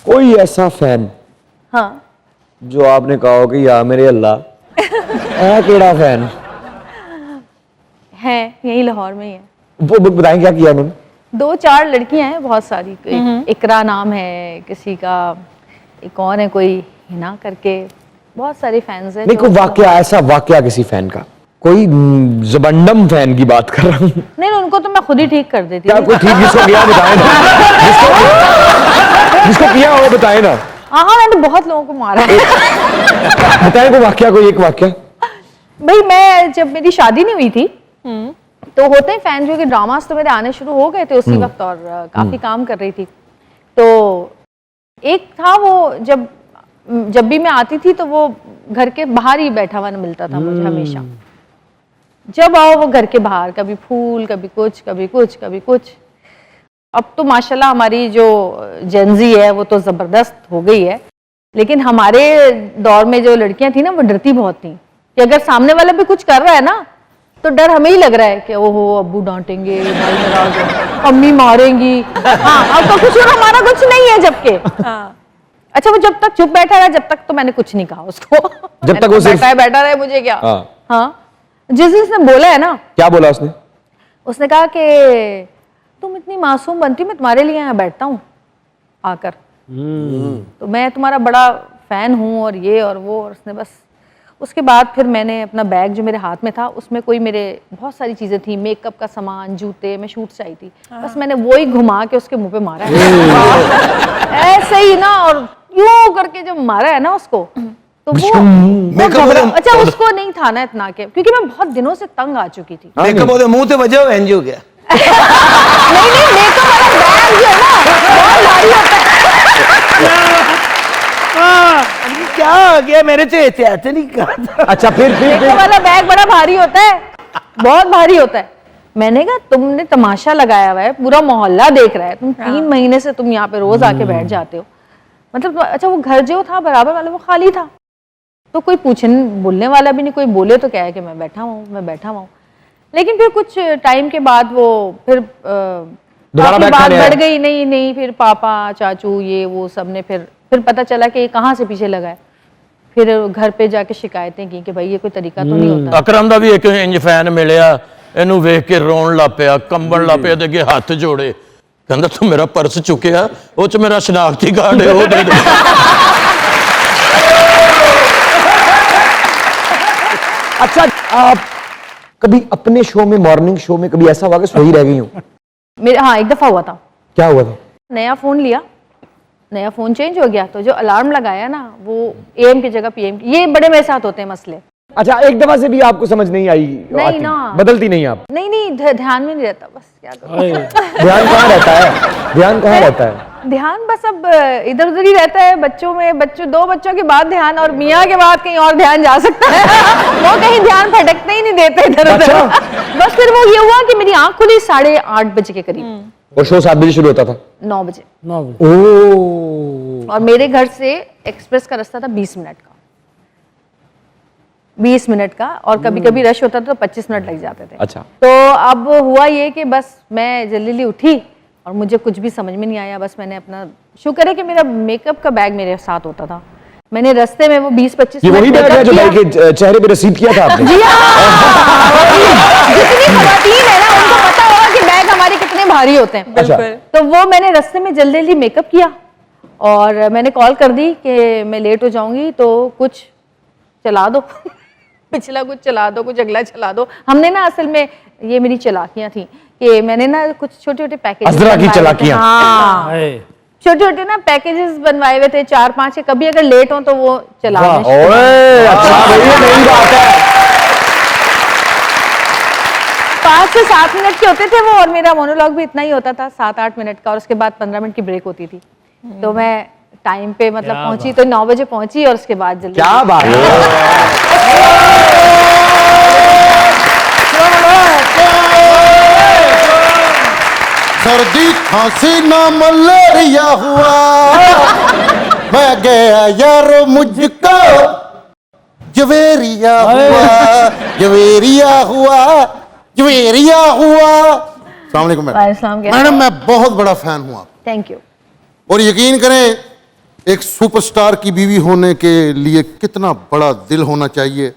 कोई ऐसा फैन हाँ जो आपने कहा हो कि या मेरे अल्लाह ऐ केड़ा फैन है, यही लाहौर में ही है। वो बताएं क्या किया उन्होंने? 2-4 लड़कियां हैं, बहुत सारी। इकरा नाम है किसी का, एक और है कोई हिना करके, बहुत सारे फैंस हैं। नहीं, कोई वाकया, ऐसा वाकया किसी फैन का, कोई जबरदस्त फैन की बात कर रहा हूँ। नहीं, उनको तो मैं खुद ही ठीक कर देती क्या थी। कोई ठीक जिसको किया बताए ना, जिसको किया हो बताए ना। हाँ, मैंने बहुत लोगों को मारा है। बताए कोई वाकया, कोई एक वाकया। भाई मैं जब मेरी शादी नहीं हुई थी तो होते हैं फैन जो कि ड्रामास तो मेरे आने शुरू हो गए थे उसी वक्त, और काफी काम कर रही थी। तो एक था वो, जब भी मैं आती थी तो वो घर के बाहर ही बैठा हुआ मिलता था मुझे हमेशा। जब आओ वो घर के बाहर, कभी फूल, कभी कुछ, कभी कुछ, कभी कुछ। अब तो माशाल्लाह हमारी जो जेनजी है वो तो जबरदस्त हो गई है, लेकिन हमारे दौर में जो लड़कियां थी ना वो डरती बहुत थी कि अगर सामने वाला भी कुछ कर रहा है ना तो डर हमें ही लग रहा है कि ओहो अब्बू डांटेंगे, भाई नाराज हो, अम्मी मारेंगी। हाँ, अब तो कुछ और हमारा कुछ नहीं है जबकि। अच्छा, वो जब तक चुप बैठा रहा, जब तक तो मैंने कुछ नहीं कहा उसको। जब तक वो सिर्फ बैठा रहे, मुझे क्या। हाँ। जिस दिन उसने बोला है ना, क्या बोला उसने? उसने कहा कि तुम इतनी मासूम बनती, मैं तुम्हारे लिए यहाँ बैठता हूँ आकर, तो मैं तुम्हारा बड़ा फैन हूँ और ये और वो। और उसने बस उसके बाद फिर मैंने अपना बैग जो मेरे हाथ में था उसमें कोई मेरे बहुत सारी चीजें थी, मेकअप का सामान, जूते, मैं शूट से आई थी, बस मैंने वो ही घुमा के उसके मुंह पे मारा है। ऐसे ही ना, और यूं करके जब मारा है ना उसको, तो वो अच्छा उसको नहीं था ना इतना के, क्योंकि मैं बहुत दिनों से तंग आ चुकी थी। मेकअप ओदे मुंह ते वजह एंज हो गया। नहीं, मेकअप वाला बैग जो है ना बहुत भारी होता है। क्या हो गया, मेरे से एहतियात नहीं कहा। अच्छा, फिर मेकअप वाला बैग बड़ा भारी होता है, बहुत भारी होता है। मैंने कहा तुमने तमाशा लगाया हुआ है, पूरा मोहल्ला देख रहा है, तुम 3 महीने से तुम यहाँ पे रोज आके बैठ जाते हो, मतलब। अच्छा, वो घर जो था बराबर वाला वो खाली था, तो कोई पूछने बोलने वाला भी नहीं, कोई बोले तो क्या है कि मैं बैठा हुआ हूँ। लेकिन फिर कुछ टाइम के बाद वो फिर काफी बात बढ़ गई। नहीं, फिर पापा, चाचू, ये वो सब ने फिर पता चला कि ये कहाँ से पीछे लगा है। फिर घर पे जाके शिकायतें की कि भाई ये कोई तरीका तो नहीं होता। अकरम दा भी एक इंज फैन मिलिया, इनू वेख के रोन लग पिया, कंबन लग पिया, ते अगे हाथ जोड़े, कहंदा तू मेरा पर्स चुकिया, वो च मेरा शनाख्ती कार्ड है, वो दे दे। अच्छा, आप कभी अपने शो में, मॉर्निंग शो में कभी ऐसा हुआ कि सोई रह गई हूँ? मेरे हाँ, एक दफा हुआ था। क्या हुआ था? नया फोन लिया, नया फोन चेंज हो गया, तो जो अलार्म लगाया ना वो AM की जगह PM की। ये बड़े मेरे साथ होते हैं मसले। अच्छा, एक दफा से भी आपको समझ नहीं आई? नहीं ना, बदलती नहीं आप? नहीं, ध्यान में नहीं रहता, बस क्या करूं। ध्यान कहाँ रहता है? ध्यान कहाँ रहता है? ध्यान बस अब इधर उधर ही रहता है, बच्चों में, 2 बच्चों के बाद ध्यान, और मियाँ के बाद कहीं और ध्यान जा सकता है। वो कहीं ध्यान भटकते ही नहीं देते इधर उधर। बस फिर वो ये हुआ कि मेरी आंख खुली 8:30 बजे के करीब, और शो 7 बजे शुरू होता था? 9 बजे। ओह। और मेरे घर से एक्सप्रेस का रास्ता था 20 मिनट का, 20 मिनट का, और कभी कभी रश होता था तो 25 मिनट लग जाते थे। अच्छा। तो अब हुआ ये कि बस मैं जल्दी उठी और मुझे कुछ भी समझ में नहीं आया। बस मैंने अपना, शुक्र है कि मेरा मेकअप का बैग मेरे साथ होता था, मैंने रास्ते में वो 20-25 ये वही बैग है जो भाई के चेहरे पे रसीद किया था आपने? जी जितनी खवातीन है ना उनको पता होगा कि बैग हमारे कितने भारी होते हैं। अच्छा। तो वो मैंने रास्ते में जल्दी मेकअप किया और मैंने कॉल कर दी कि मैं लेट हो जाऊंगी तो कुछ चला दो। पिछला कुछ चला दो, कुछ अगला चला दो। हमने ना असल में ये मेरी चालाकियां थी कि मैंने ना कुछ छोटे छोटे पैकेज, छोटे छोटे ना पैकेजेस बनवाए हुए थे 4-5 के, कभी अगर लेट हो तो वो चला दें। अच्छा, नई बात है। 5 से 7 मिनट के होते थे वो, और मेरा मोनोलॉग भी इतना ही होता था 7-8 मिनट का, और उसके बाद 15 मिनट की ब्रेक होती थी। तो मैं टाइम पे मतलब पहुंची, तो 9 बजे पहुंची और उसके बाद जल्दी। क्या बात है। सर्दी खांसी ना मलेरिया हुआ, मैं गया यार मुझको जवेरिया हुआ, जवेरिया हुआ, जवेरिया हुआ। अस्सलाम वालेकुम मैडम। वालेकुम सलाम। मैडम मैं बहुत बड़ा फैन हूँ आप, थैंक यू। और यकीन करें एक सुपरस्टार की बीवी होने के लिए कितना बड़ा दिल होना चाहिए,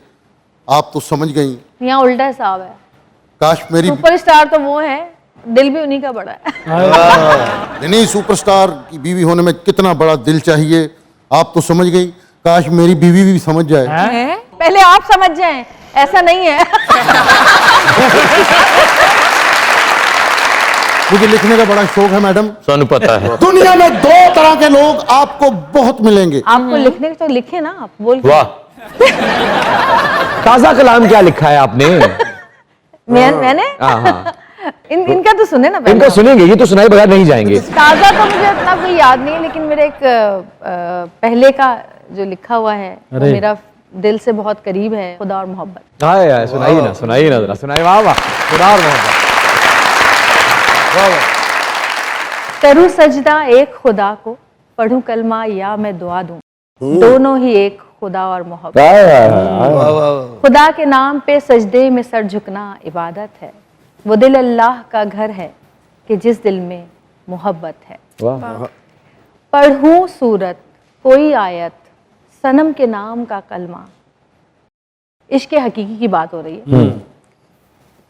आप तो समझ गई। यहाँ उल्टा हिसाब है, काश मेरी सुपरस्टार तो वो है, दिल भी उन्हीं का बड़ा है। नहीं, सुपरस्टार की बीवी होने में कितना बड़ा दिल चाहिए, आप तो समझ गई। काश मेरी बीवी भी समझ जाए। हैं? पहले आप समझ जाएं, ऐसा नहीं है। मुझे लिखने का बड़ा शौक है मैडम। सानू पता है। दुनिया में दो तरह के लोग आपको बहुत मिलेंगे। आपको लिखने तो लिखे ना, आप बोल। वाह, ताजा कलाम क्या लिखा है आपने? मैंने हाँ। इनका तो सुने ना पहले। इनको सुनेंगे, ये तो सुनाए बगैर नहीं जाएंगे। ताजा तो मुझे इतना कोई याद नहीं है, लेकिन मेरे एक पहले का जो लिखा हुआ है वो मेरा दिल से बहुत करीब है, खुदा और मोहब्बत। हाय सुनाइए ना जरा, सुनाइए। वाह वाह, खुदा और मोहब्बत। करूं सजदा एक खुदा को, पढ़ूं कलमा या मैं दुआ दूं, दोनों ही एक खुदा और मोहब्बत। खुदा के नाम पे सजदे में सर झुकना इबादत है, वो दिल अल्लाह का घर है कि जिस दिल में मोहब्बत है। वाह। पढ़ूं सूरत कोई आयत, सनम के नाम का कलमा, इश्क हकीकी की बात हो रही है।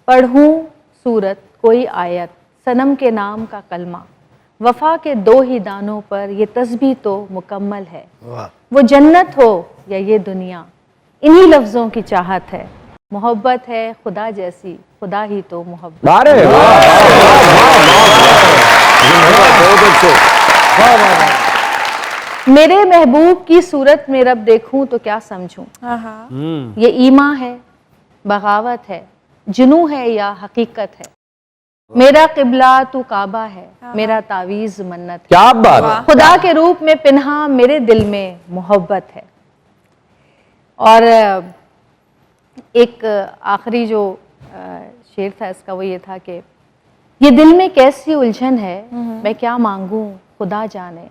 पढ़ूं सूरत कोई आयत, सनम के नाम का कलमा, वफा के दो ही दानों पर ये तस्बीह तो मुकम्मल है, वो जन्नत हो या ये दुनिया, इन्हीं लफ्जों की चाहत है, मोहब्बत है खुदा जैसी, खुदा ही तो मोहब्बत। अरे मेरे महबूब की सूरत में रब देखूं तो क्या समझूं, ये ईमा है, बगावत है, जुनू है या हकीकत है, मेरा किबला तू काबा है, मेरा तावीज़ मन्नत है, क्या बात। खुदा के रूप में पिन्हा मेरे दिल में मोहब्बत है। और एक आखिरी जो शेर था इसका वो ये था कि ये दिल में कैसी उलझन है, मैं क्या मांगूं खुदा जाने,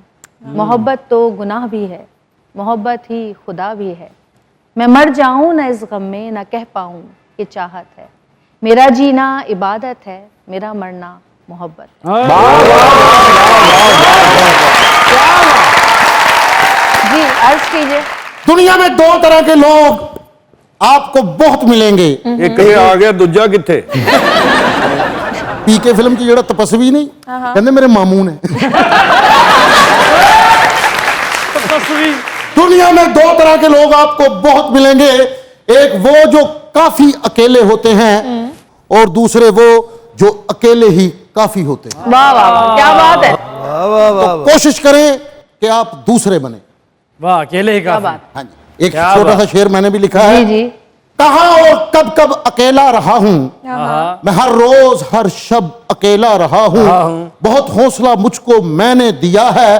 मोहब्बत तो गुनाह भी है, मोहब्बत ही खुदा भी है, मैं मर जाऊं ना इस गम में, ना कह पाऊं कि चाहत है, मेरा जीना इबादत है, मेरा मरना मोहब्बत है। जी अर्ज कीजिए। दुनिया में दो तरह के लोग आपको बहुत मिलेंगे। एक ये आ गया, दूजा किथे? पीके फिल्म की जेड़ा तपस्वी नहीं कहते मेरे मामू ने। दुनिया में दो तरह के लोग आपको बहुत मिलेंगे, एक वो जो काफी अकेले होते हैं और दूसरे वो जो अकेले ही काफी होते हैं। वाह वाह वाह, क्या बात है। तो कोशिश करें कि आप दूसरे बने। वाह, अकेले ही क्या काफी। बात। हाँ जी, एक छोटा सा शेर मैंने भी लिखा है। जी जी। कहाँ और कब कब अकेला रहा हूं मैं, हर रोज हर शब अकेला रहा हूं, बहुत हौसला मुझको मैंने दिया है,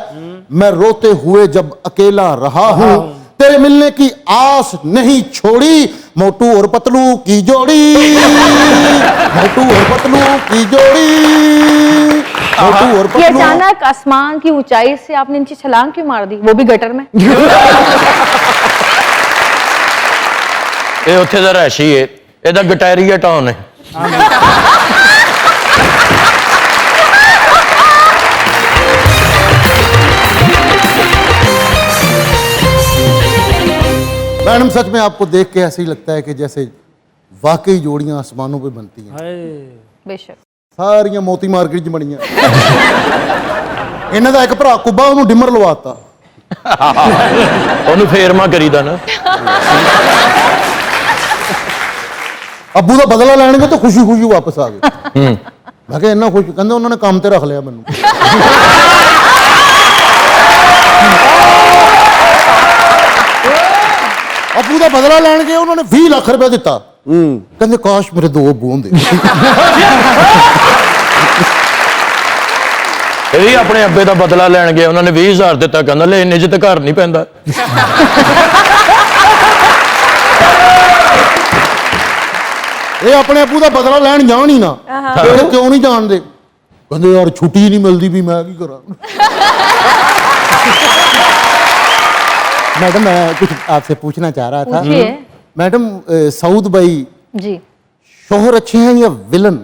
मैं रोते हुए जब अकेला रहा हूं, तेरे मिलने की आस नहीं छोड़ी, मोटू और पतलू की जोड़ी, मोटू और पतलू की जोड़ी, मोटू और ये पतलू। अचानक आसमान की ऊंचाई से आपने नीचे छलांग क्यों मार दी, वो भी गटर में? ये उत्थे दा रहशी है, ਇਹਦਾ ਗਟੈਰੀਆ ਟਾਊਨ है। मैडम सच में आपको देख के ऐसे ही लगता है कि जैसे वाकई जोड़ियां आसमानों पे बनती हैं। बेशक। ਸਾਰੀਆਂ ਮੋਤੀ ਮਾਰਕੀਟ 'ਚ ਬਣੀਆਂ। ਇਹਨਾਂ ਦਾ ਇੱਕ ਭਰਾ ਕੁੱਬਾ, ਉਹਨੂੰ ਡਿਮਰ ਲਵਾਤਾ। ਉਹਨੂੰ ਫੇਰਮਾ ਕਰੀਦਾ ਨਾ। ਅੱਬੂ ਦਾ ਬਦਲਾ ਲੈਣਗੇ ਤਾਂ ਖੁਸ਼ੀ ਖੁਸ਼ੀ ਵਾਪਸ ਆ ਗਏ। ਮੈਂ ਕਿਹਾ ਇੰਨਾ ਖੁਸ਼, ਕਹਿੰਦੇ ਉਹਨਾਂ ਨੇ ਕੰਮ ਤੇ ਰੱਖ ਲਿਆ ਮੈਨੂੰ। ਅੱਬੂ ਦਾ ਬਦਲਾ ਲੈਣ ਗਏ, ਉਹਨਾਂ ਨੇ 20 ਲੱਖ ਰੁਪਏ ਦਿੱਤਾ। ਕਹਿੰਦੇ ਕਾਸ਼ ਮੇਰੇ ਦੋ ਅੱਬੂ ਹੁੰਦੇ। ਇਹ ਵੀ ਆਪਣੇ ਅੱਬੇ ਦਾ ਬਦਲਾ ਲੈਣ ਗਏ, ਉਹਨਾਂ ਨੇ 20,000 ਦਿੱਤਾ, ਕਹਿੰਦਾ ਲੈ ਇੰਨੇ 'ਚ ਤਾਂ ਘਰ ਨਹੀਂ ਪੈਂਦਾ। ਇਹ ਆਪਣੇ ਅੱਬੂ ਦਾ ਬਦਲਾ ਲੈਣ ਜਾਣ ਹੀ ਨਾ, ਇਹ ਕਿਉਂ ਨਹੀਂ ਜਾਣਦੇ? ਕਹਿੰਦੇ यार छुट्टी नहीं मिलती भी, मैं की करा। मैडम मैं कुछ आपसे पूछना चाह रहा था। पूछिए। मैडम सऊद भाई जी। शोहर अच्छे हैं या विलन?